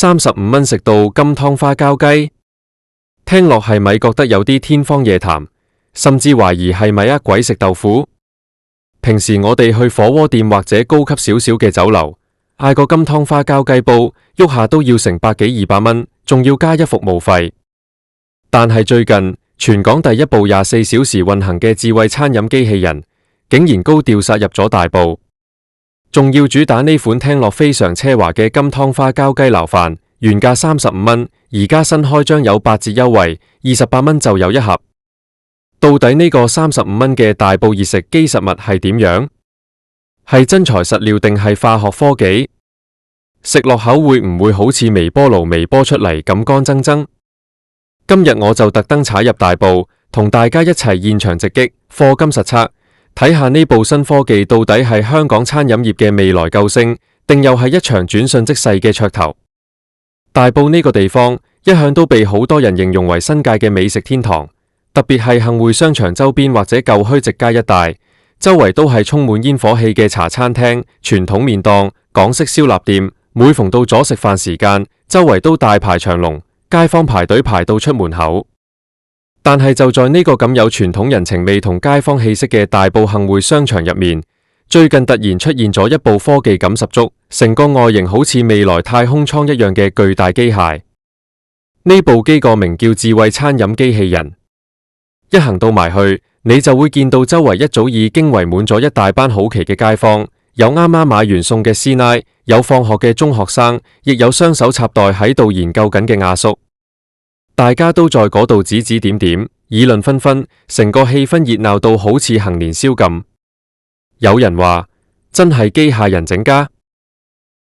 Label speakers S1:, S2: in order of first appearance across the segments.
S1: 35蚊食到金湯花膠雞，聽落係咪覺得有啲天方夜譚，甚至懷疑係咪鬼食豆腐？平時我哋去火鍋店或者高級少少嘅酒樓，嗌個金湯花膠雞煲，喐下都要成100幾200蚊，仲要加一服務費。但係最近全港第一部24小時運行嘅智慧餐飲機器人，竟然高調殺入咗大埔，仲要主打呢款聽落非常奢華嘅金湯花膠雞撈飯，原價35蚊，而家新開張有8折優惠，28蚊就有一盒。到底呢個35蚊嘅大埔熱食基實物係點樣？係真材實料定係化學科技？食落口會唔會好似微波爐微波出嚟咁乾爭爭？今日我就特登踩入大埔，同大家一齊現場直擊，課金實測，睇下呢部新科技到底係香港餐飲業嘅未來救星，定又係一場轉瞬即逝嘅噱頭。大埔呢個地方一向都被好多人形容為新界嘅美食天堂，特別係幸匯商場周邊或者舊墟直街一帶，周圍都係充滿煙火氣嘅茶餐廳、傳統麵檔、港式燒臘店。每逢到咗食飯時間，周圍都大排長龍，街坊排隊排到出門口。但係就在呢個咁有傳統人情味同街坊氣息嘅大埔幸匯商場入面，最近突然出現咗一部科技感十足，成個外形好似未來太空艙一樣嘅巨大機械。呢部機個名叫智慧餐飲機器人。一行到埋去，你就會見到周圍一早已經圍滿咗一大班好奇嘅街坊，有啱啱買完餸嘅師奶，有放學嘅中學生，亦有雙手插袋喺度研究緊嘅阿叔。大家都在嗰度指指點點，議論紛紛，成個氣氛熱鬧到好似行年宵咁。有人話真係機械人整家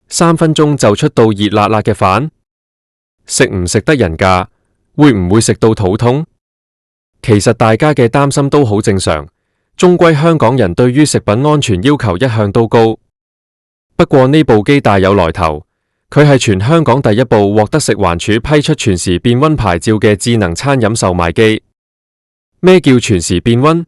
S1: ，3分鐘就出到熱辣辣嘅飯，食唔食得人㗎？會唔會食到肚痛？其實大家嘅擔心都好正常，終歸香港人對於食品安全要求一向都高。不過呢部機大有來頭，佢係全香港第一部獲得食環署批出全時變溫牌照嘅智能餐飲售賣機。咩叫全時變溫？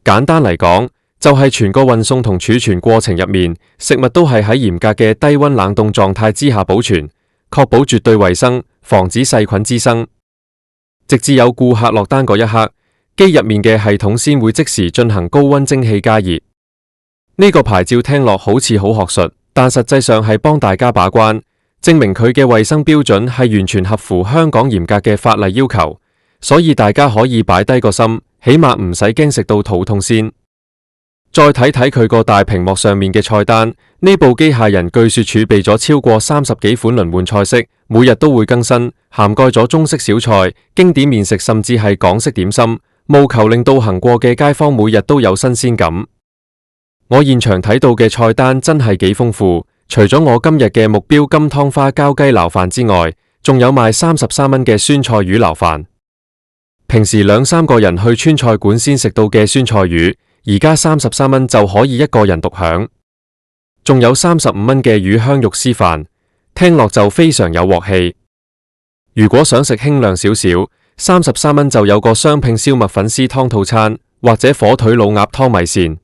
S1: 簡單嚟講，就係全個運送同儲存過程入面，食物都係喺嚴格嘅低溫冷凍狀態之下保存，確保絕對衛生，防止細菌滋生。直至有顧客落單嗰一刻，機入面嘅系統先會即時進行高溫蒸汽加熱。呢個牌照聽落好似好學術，但實際上係幫大家把關，證明佢嘅衛生標準係完全合乎香港嚴格嘅法例要求，所以大家可以擺低個心，起碼唔使驚食到肚痛先。再睇睇佢個大屏幕上面嘅菜單，呢部機械人據說儲備咗超過30幾款輪換菜式，每日都會更新，涵蓋咗中式小菜、經典麵食，甚至係港式點心，務求令到行過嘅街坊每日都有新鮮感。我現場睇到嘅菜單真係幾豐富，除咗我今日嘅目標金湯花膠雞撈飯之外，仲有賣33蚊嘅酸菜魚撈飯。平時2-3個人去川菜館先食到嘅酸菜魚，而家33蚊就可以一個人獨享。仲有35蚊嘅魚香肉絲飯，聽落就非常有鑊氣。如果想食輕量少少，33蚊就有個雙拼燒麥粉絲湯套餐，或者火腿老鴨湯米線。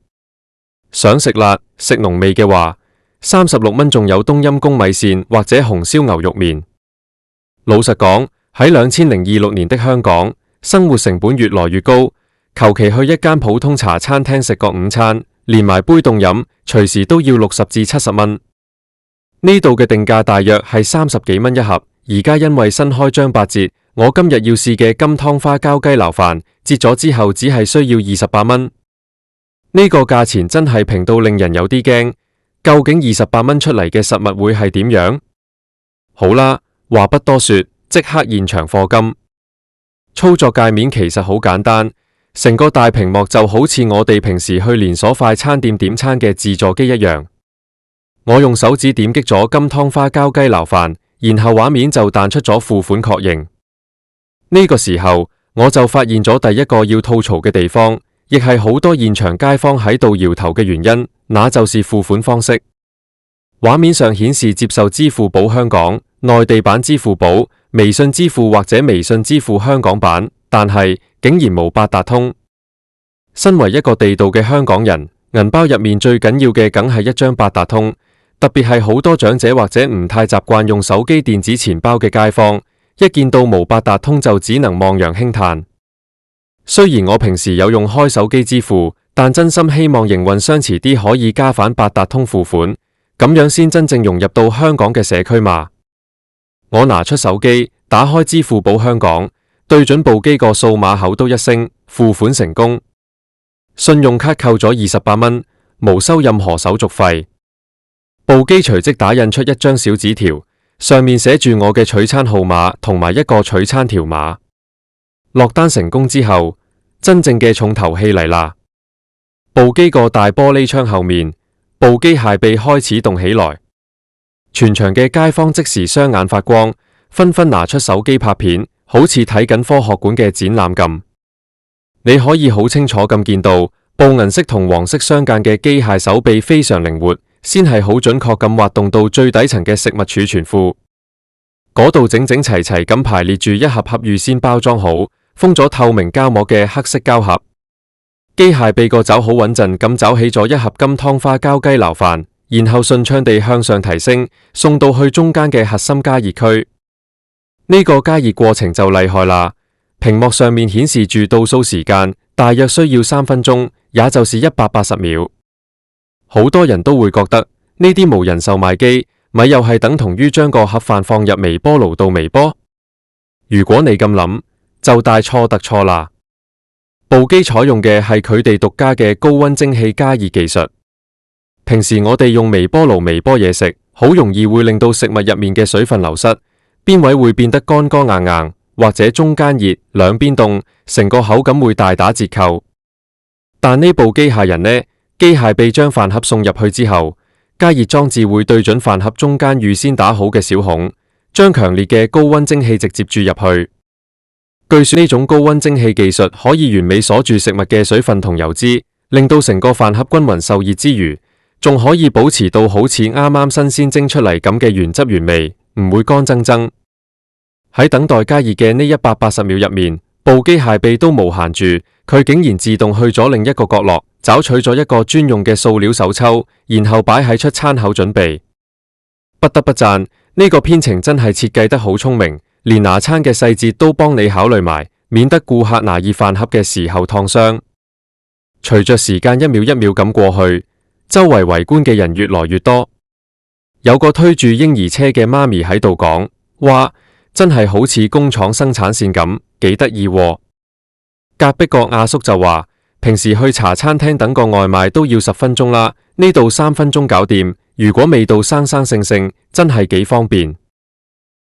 S1: 想食辣食濃味嘅話，36蚊仲有冬陰功米線或者紅燒牛肉麵。老實講，喺2026年的香港，生活成本越來越高，求其去一間普通茶餐廳食個午餐，連埋杯凍飲，隨時都要60至70蚊。呢度嘅定價大約係30幾蚊一盒，而家因為新開張8折，我今日要試嘅金湯花膠雞撈飯，折咗之後只係需要28蚊。呢個價錢真係平到令人有啲驚，究竟28蚊出嚟嘅實物會係點樣？好啦，話不多說，即刻現場課金。操作界面其實好簡單，成個大屏幕就好似我哋平時去連鎖快餐店點餐嘅自助機一樣。我用手指點擊咗金湯花膠雞撈飯，然後畫面就彈出咗付款確認。呢個時候我就發現咗第一個要吐槽嘅地方，亦係好多現場街坊喺度搖頭嘅原因，那就是付款方式。畫面上顯示接受支付寶香港、內地版支付寶、微信支付或者微信支付香港版，但係竟然無八達通。身為一個地道嘅香港人，銀包入面最緊要嘅梗係一張八達通，特別係好多長者或者唔太習慣用手機電子錢包嘅街坊，一見到無八達通就只能望洋輕嘆。雖然我平時有用開手機支付，但真心希望營運商遲啲可以加返八達通付款，咁樣先真正融入到香港嘅社區嘛。我拿出手機，打開支付寶香港，對準部機個數碼口都一聲，付款成功。信用卡扣咗28蚊，無收任何手續費。部機隨即打印出一張小紙條，上面寫住我嘅取餐號碼同埋一個取餐條碼。落單成功之後，真正嘅重頭戲嚟啦！部機個大玻璃窗後面，部機械臂開始動起來，全場嘅街坊即時雙眼發光，紛紛拿出手機拍片，好似睇緊科學館嘅展覽咁。你可以好清楚咁見到，布銀色同黃色相間嘅機械手臂非常靈活，先係好準確咁滑動到最底層嘅食物儲存庫。嗰度整整齊齊咁排列住一盒盒預先包裝好，封咗透明膠膜嘅黑色膠盒。機械臂個爪好穩陣咁找起咗一盒金湯花膠雞撈飯，然後順暢地向上提升，送到去中間嘅核心加熱區。呢個加熱過程就厲害啦，屏幕上面顯示住倒數時間，大約需要3分鐘，也就是180秒。好多人都會覺得呢啲無人售賣機，咪又係等同於將個盒飯放入微波爐度微波？如果你咁諗，就大錯特錯啦。部機採用嘅係佢哋獨家嘅高溫蒸汽加熱技術。平時我哋用微波爐微波嘢食，好容易會令到食物入面嘅水分流失，邊位會變得乾乾硬硬，或者中間熱兩邊凍，成個口感會大打折扣。但呢部機械人呢，機械臂將飯盒送入去之後，加熱裝置會對準飯盒中間預先打好嘅小孔，將強烈嘅高溫蒸汽直接注入去。據說呢種高溫蒸汽技術可以完美鎖住食物嘅水分同油脂，令到成個飯盒均匀受熱之餘，仲可以保持到好似啱啱新鮮蒸出嚟咁嘅原汁原味，唔會乾爭爭。喺等待加熱嘅呢180秒入面，部機械臂都無閒住，佢竟然自動去咗另一個角落，找取咗一個專用嘅塑料手抽，然後擺喺出餐口準備。不得不讚，呢個編程真係設計得好聰明，連拿餐嘅細節都幫你考慮埋，免得顧客拿熱飯盒嘅時候燙傷。隨着時間一秒一秒咁過去，周圍圍觀嘅人越來越多。有個推住嬰兒車嘅媽咪喺度講：哇，真係好似工廠生產線咁，幾得意喎。隔壁個阿叔就話：平時去茶餐廳等個外賣都要10分鐘啦，呢度3分鐘搞掂。如果味道生生性性，真係幾方便。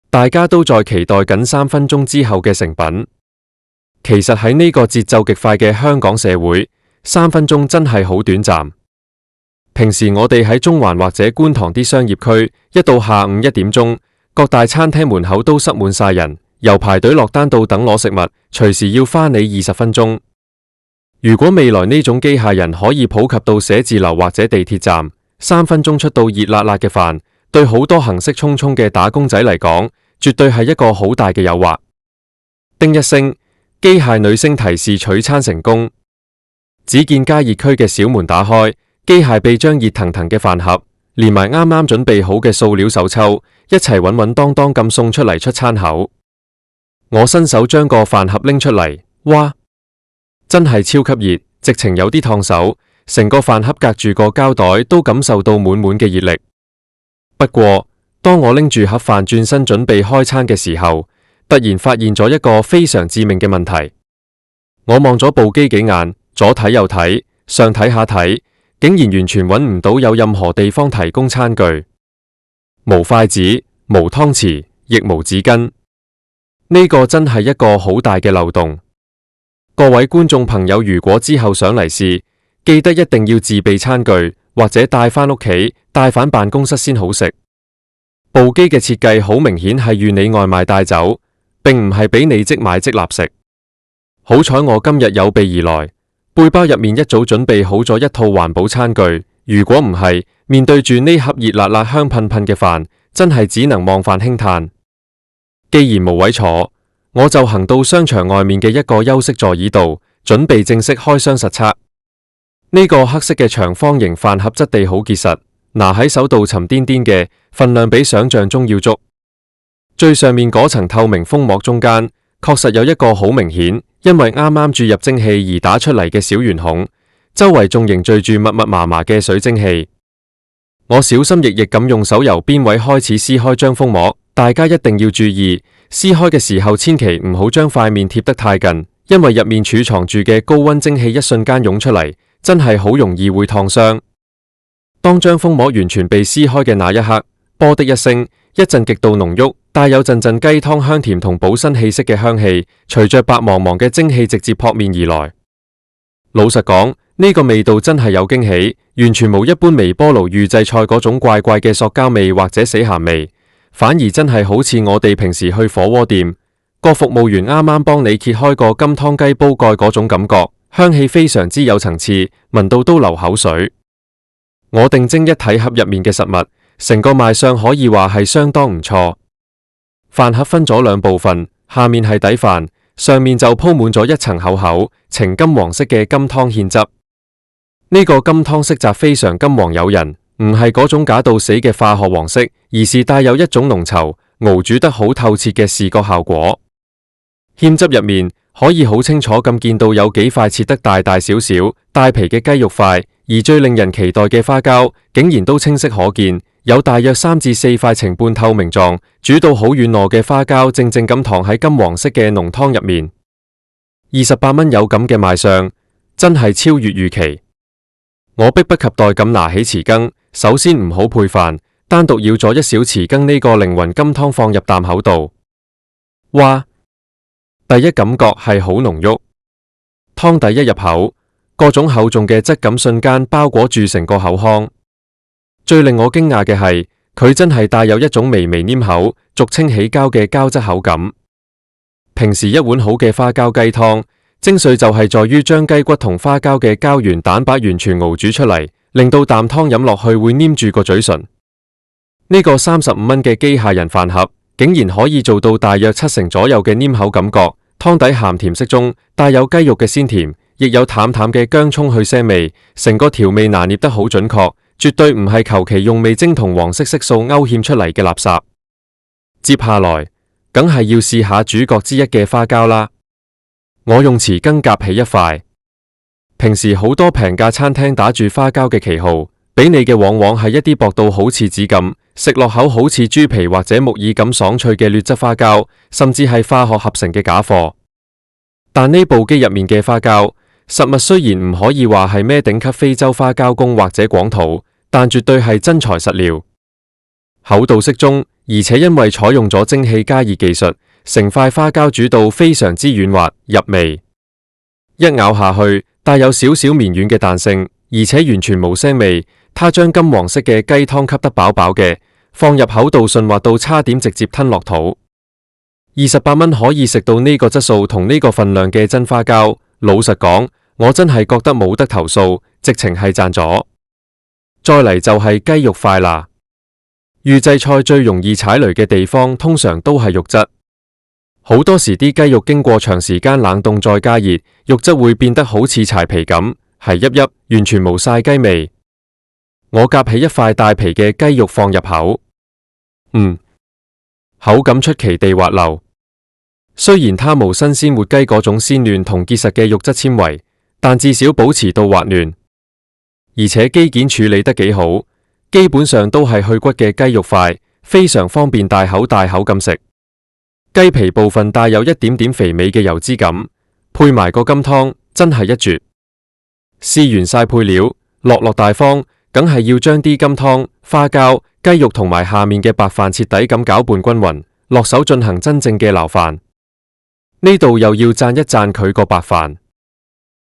S1: 大家都在期待緊3分鐘之後嘅成品。其實喺呢個節奏極快嘅香港社會，3分鐘真係好短暫。平時我哋喺中環或者觀塘啲商業區，一到下午1點鐘，各大餐廳門口都塞滿晒人，由排隊落單到等攞食物，隨時要花你20分鐘。如果未來呢種機械人可以普及到寫字樓或者地鐵站，3分鐘出到熱辣辣嘅飯，對好多行色匆匆嘅打工仔嚟講，絕對係一個好大嘅誘惑。叮一聲，機械女聲提示取餐成功。只見加熱區嘅小門打開，機械臂將熱騰騰嘅飯盒，連埋啱啱準備好嘅塑料手抽，一齊穩穩當當咁送出嚟出餐口。我伸手將個飯盒拎出嚟，哇！真係超級熱，直情有啲燙手，成個飯盒隔住個膠袋都感受到滿滿嘅熱力。不過，當我拎住盒飯轉身準備開餐嘅時候，突然發現咗一個非常致命嘅問題。我望咗部機幾眼，左睇右睇，上睇下睇，竟然完全揾唔到有任何地方提供餐具，無筷子、無湯匙，亦無紙巾。呢個真係一個好大嘅漏洞。各位觀眾朋友，如果之後想嚟試，記得一定要自備餐具，或者帶返屋企，帶返辦公室先好食。部機嘅設計好明顯係預你外賣帶走，並唔係俾你即買即立食。好彩我今日有備而來，背包入面一早準備好咗一套環保餐具。如果唔係，面對住呢盒熱辣辣香噴噴嘅飯，真係只能望飯輕嘆。既然無位坐，我就行到商場外面嘅一個休息座椅度，準備正式開箱實測。呢個黑色嘅長方形飯盒質地好結實，拿喺手度沉甸甸嘅，份量比想象中要足。最上面嗰層透明封膜中間，確實有一個好明顯，因為啱啱注入蒸汽而打出嚟嘅小圓孔，周圍仲凝聚住密密麻麻嘅水蒸氣。我小心翼翼咁用手由邊位開始撕開張封膜，大家一定要注意，撕開嘅時候千祈唔好將塊面貼得太近，因為入面儲藏住嘅高溫蒸汽一瞬間湧出嚟，真係好容易會燙傷。當張封膜完全被撕開嘅那一刻，啵的一聲，一陣極度濃郁，帶有陣陣雞湯香甜同補身氣息嘅香氣，隨着白茫茫嘅蒸汽直接撲面而來。老實講，呢個味道真係有驚喜，完全冇一般微波爐預製菜嗰種怪怪嘅塑膠味或者死鹹味，反而真係好似我哋平時去火鍋店，個服務員啱啱幫你揭開個金湯雞煲蓋嗰種感覺，香氣非常之有層次，聞到都流口水。我定睛一睇盒入面嘅實物，成個賣相可以話係相當唔錯。飯盒分咗兩部分，下面係底飯，上面就鋪滿咗一層厚厚呈金黃色嘅金湯芡汁。呢個金湯色澤非常金黃誘人，唔係嗰種假到死嘅化學黃色，而是帶有一種濃稠、熬煮得好透徹嘅視覺效果。芡汁入面可以好清楚咁見到有幾塊切得大大小小、帶皮嘅雞肉塊，而最令人期待嘅花膠竟然都清晰可見，有大約3至4塊呈半透明狀、煮到好軟糯嘅花膠，正正咁躺喺金黃色嘅濃湯入面。28蚊有咁嘅賣相，真係超越預期。我迫不及待咁拿起匙羹，首先唔好配飯，單獨舀咗一小匙羹呢個靈魂金湯放入啖口度。哇！第一感覺係好濃郁，湯底一入口，各種厚重嘅質感瞬間包裹住成個口腔。最令我驚訝嘅係，佢真係帶有一種微微黏口，俗稱起膠嘅膠質口感。平時一碗好嘅花膠雞湯，精髓就係在於將雞骨同花膠嘅膠原蛋白完全熬煮出嚟，令到啖湯飲落去會黏住個嘴唇。呢個35蚊嘅機械人飯盒，竟然可以做到大約70%左右嘅黏口感覺，湯底鹹甜適中，帶有雞肉嘅鮮甜，亦有淡淡嘅薑蔥去腥味，成個調味拿捏得好準確，絕對唔係求其用味精同黃色色素勾芡出嚟嘅垃圾。接下來，梗係要試下主角之一嘅花膠啦。我用匙羹夾起一塊。平時好多平價餐廳打住花膠嘅旗號，俾你嘅往往係一啲薄到好似紙咁，食落口好似豬皮或者木耳咁爽脆嘅劣質花膠，甚至係化學合成嘅假貨。但呢部機入面嘅花膠，實物雖然唔可以話係咩頂級非洲花膠工或者廣土，但絕對係真材實料，厚度適中，而且因為採用咗蒸汽加熱技術，成塊花膠煮到非常之軟滑入味，一咬下去帶有少少綿軟嘅彈性，而且完全冇腥味。它將金黃色嘅雞湯吸得飽飽嘅，放入口度順滑到差點直接吞落肚。28蚊可以食到呢個質素同呢個份量嘅真花膠，老實講，我真係覺得冇得投訴，直情係賺咗。再嚟就係雞肉塊啦。預製菜最容易踩雷嘅地方，通常都係肉質。好多時啲雞肉經過長時間冷凍再加熱，肉質會變得好似柴皮咁，係一完全冇晒雞味。我夾起一塊帶皮嘅雞肉放入口，口感出奇地滑溜。雖然它無新鮮活雞嗰種鮮嫩同結實嘅肉質纖維，但至少保持到滑嫩，而且機件處理得幾好，基本上都係去骨嘅雞肉塊，非常方便大口咁食。雞皮部分帶有一點點肥美嘅油脂感，配埋個金湯，真係一絕。試完晒配料，落大方，梗係要將啲金湯、花膠、雞肉同埋下面嘅白飯徹底咁攪拌均勻，落手進行真正嘅撈飯。呢度又要讚一讚佢個白飯，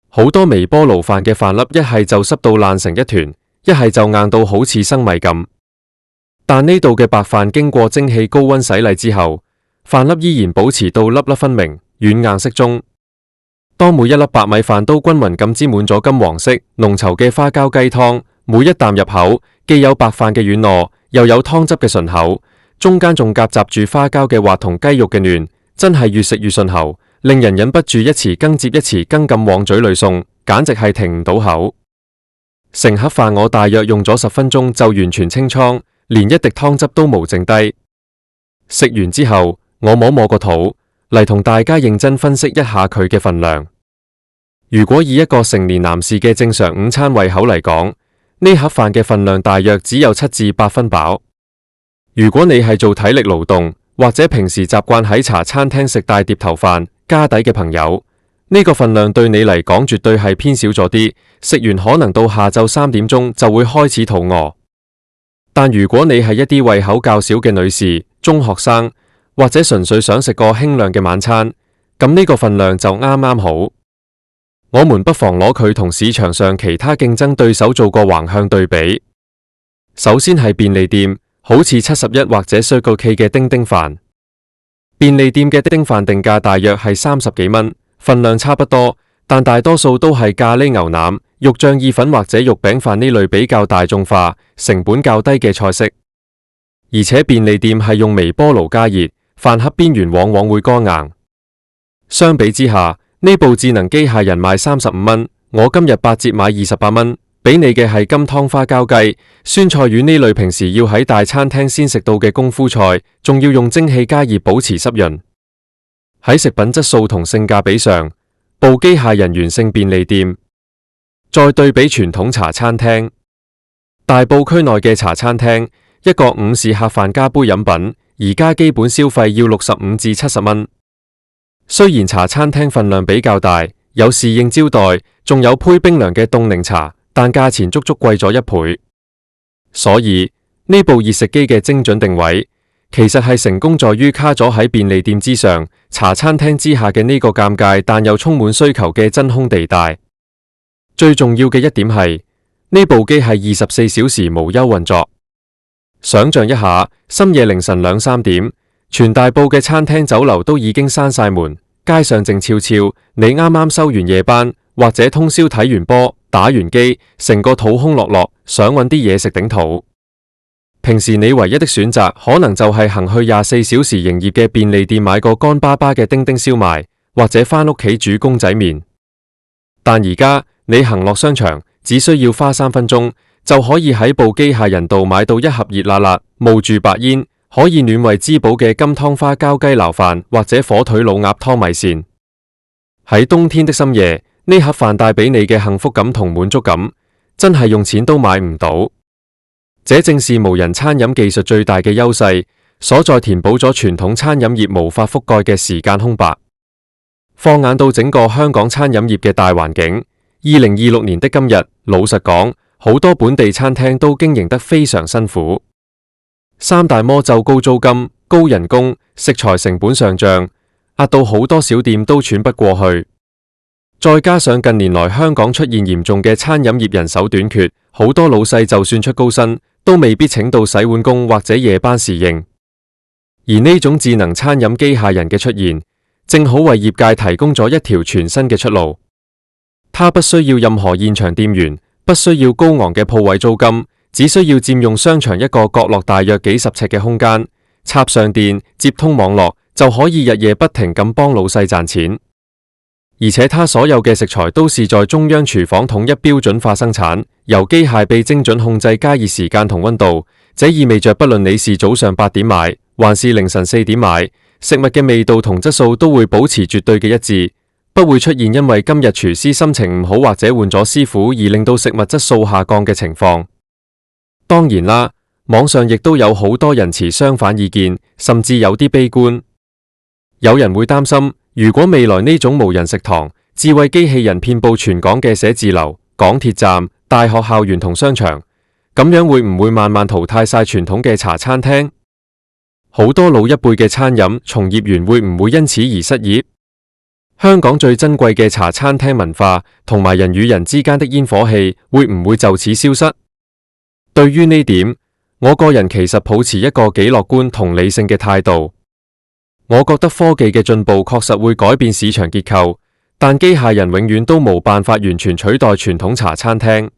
S1: 好多微波爐飯嘅飯粒一係就濕到爛成一團，一係就硬到好似生米咁。但呢度嘅白飯經過蒸汽高溫洗禮之後，飯粒依然保持到粒粒分明，軟硬適中。當每一粒白米飯都均勻咁沾滿咗金黃色濃稠嘅花膠雞湯，每一啖入口既有白飯嘅軟糯，又有湯汁嘅順口，中間仲夾雜住花膠嘅滑同雞肉嘅嫩，真係越食越順喉，令人忍不住一匙羹接一匙羹咁往嘴裏送，簡直係停唔到口。成盒飯我大約用咗10分鐘就完全清倉，連一滴湯汁都冇剩低。食完之後，我摸摸個肚，嚟同大家認真分析一下佢嘅份量。如果以一個成年男士嘅正常午餐胃口嚟講，呢盒飯嘅份量大約只有7至8分飽。如果你係做體力勞動，或者平時習慣喺茶餐廳食大碟頭飯加底嘅朋友，呢個份量對你嚟講絕對係偏少咗啲，食完可能到下晝3點鐘就會開始肚餓。但如果你係一啲胃口較少嘅女士、中學生，或者純粹想食個輕量嘅晚餐，咁呢個份量就啱啱好。我們不妨攞佢同市場上其他競爭對手做個橫向對比。首先係便利店，好似71或者 Circle K 嘅叮叮飯。便利店嘅叮飯定價大約係30幾蚊，份量差不多，但大多數都係咖喱牛腩、肉醬意粉或者肉餅飯呢類比較大眾化、成本較低嘅菜式。而且便利店係用微波爐加熱，飯盒邊緣往往會乾硬。相比之下，呢部智能機械人賣35蚊，我今日8折買28蚊，俾你嘅係金湯花膠雞、酸菜魚呢類平時要喺大餐廳先食到嘅功夫菜，仲要用蒸汽加熱保持濕潤。喺食品質素同性價比上，部機械人完勝便利店。再對比傳統茶餐廳，大埔區內嘅茶餐廳，一個午市客飯加杯飲品，而家基本消費要65至70蚊。雖然茶餐廳份量比較大，有侍應招待，仲有配冰涼嘅凍檸茶，但價錢足足貴咗1倍。所以呢部熱食機嘅精準定位，其實係成功在於卡咗喺便利店之上、茶餐廳之下嘅呢個尷尬但又充滿需求嘅真空地帶。最重要嘅一點係，呢部機係24小時無休運作。想象一下，深夜凌晨2、3點，全大埔嘅餐廳酒樓都已經閂晒門，街上靜悄悄，你啱啱收完夜班，或者通宵睇完波、打完機，成個肚空落落，想搵啲嘢食頂肚。平時你唯一的選擇可能就係行去24小時營業嘅便利店買個乾巴巴嘅叮叮燒賣，或者返屋企煮公仔麵。但而家你行落商場，只需要花3分鐘，就可以喺部機械人度買到一盒熱辣辣、冒住白煙，可以暖胃滋補嘅金湯花膠雞撈飯或者火腿老鴨湯米線。喺冬天的深夜，呢盒飯帶俾你嘅幸福感同滿足感，真係用錢都買唔到。這正是無人餐飲技術最大嘅優勢，所在填補咗傳統餐飲業無法覆蓋嘅時間空白。放眼到整個香港餐飲業嘅大環境，2026年的今日，老實講，好多本地餐廳都經營得非常辛苦。三大魔咒高租金、高人工、食材成本上漲，壓到好多小店都喘不過去。再加上近年來香港出現嚴重嘅餐飲業人手短缺，好多老細就算出高薪，都未必請到洗碗工或者夜班侍應。而呢種智能餐飲機械人嘅出現，正好為業界提供咗一條全新嘅出路。它不需要任何現場店員，不需要高昂嘅鋪位租金，只需要佔用商場一個角落大約幾十尺嘅空間，插上電，接通網絡，就可以日夜不停咁幫老細賺錢。而且它所有嘅食材都是在中央廚房統一標準化生產，由機械臂精準控制加熱時間同溫度。這意味着不論你是早上8點買，還是凌晨4點買，食物嘅味道同質素都會保持絕對嘅一致，不會出現因為今日廚師心情唔好或者換咗師傅而令到食物質素下降嘅情況。當然啦，網上亦都有好多人持相反意見，甚至有啲悲觀。有人會擔心，如果未來呢種無人食堂、智慧機器人遍佈全港嘅寫字樓、港鐵站、大學校園同商場，咁樣會唔會慢慢淘汰晒傳統嘅茶餐廳？好多老一輩嘅餐飲從業員會唔會因此而失業？香港最珍貴嘅茶餐廳文化同埋人與人之間的煙火氣會唔會就此消失？對於呢點，我個人其實抱持一個幾樂觀同理性嘅態度。我覺得科技嘅進步確實會改變市場結構，但機械人永遠都冇辦法完全取代傳統茶餐廳。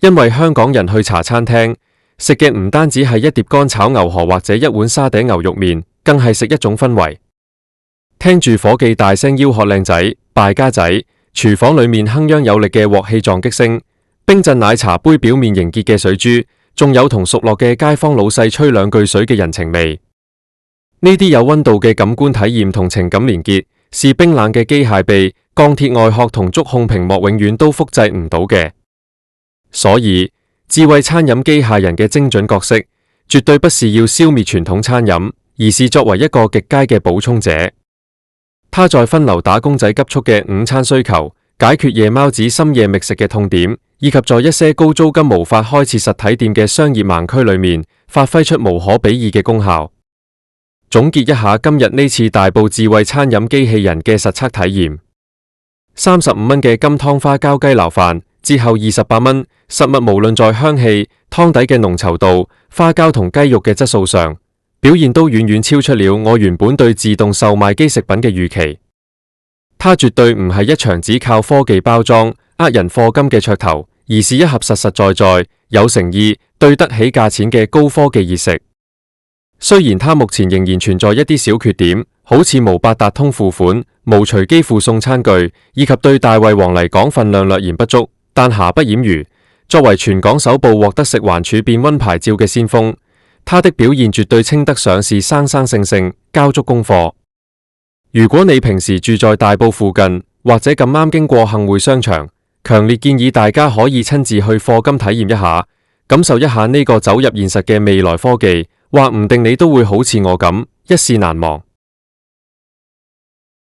S1: 因為香港人去茶餐廳食嘅唔單止係一碟乾炒牛河或者一碗沙嗲牛肉麵，更係食一種氛圍。聽住伙計大聲吆喝靚仔、敗家仔，廚房裏面鏗鏘有力嘅鑊氣撞擊聲，冰鎮奶茶杯表面凝結嘅水珠，仲有同熟絡嘅街坊老細吹兩句水嘅人情味。呢啲有溫度嘅感官體驗同情感連結，是冰冷嘅機械臂、鋼鐵外殼同觸控屏幕永遠都複製唔到嘅。所以，智慧餐飲機械人嘅精準角色，絕對不是要消滅傳統餐飲，而是作為一個極佳嘅補充者。它在分流打工仔急促嘅午餐需求，解決夜貓子深夜覓食嘅痛點，以及在一些高租金無法開設實體店嘅商業盲區裏面，發揮出無可比擬嘅功效。總結一下今日呢次大埔智慧餐飲機器人嘅實測體驗：35蚊嘅金湯花膠雞撈飯，折後28蚊，實物無論在香氣、湯底嘅濃稠度、花膠同雞肉嘅質素上，表現都遠遠超出了我原本對自動售賣機食品嘅預期。它絕對唔係一場只靠科技包裝、呃人課金嘅噱頭，而是一盒實實在在、有誠意、對得起價錢嘅高科技熱食。雖然它目前仍然存在一啲小缺點，好似無八達通付款、無隨機附送餐具，以及對大胃王嚟講份量略嫌不足，但瑕不掩瑜，作為全港首部獲得食環署變溫牌照嘅先鋒，它的表現絕對稱得上是生生性性交足功課。如果你平時住在大埔附近，或者咁啱經過幸匯商場，強烈建議大家可以親自去課金體驗一下，感受一下呢個走入現實嘅未來科技，話唔定你都會好似我咁一試難忘。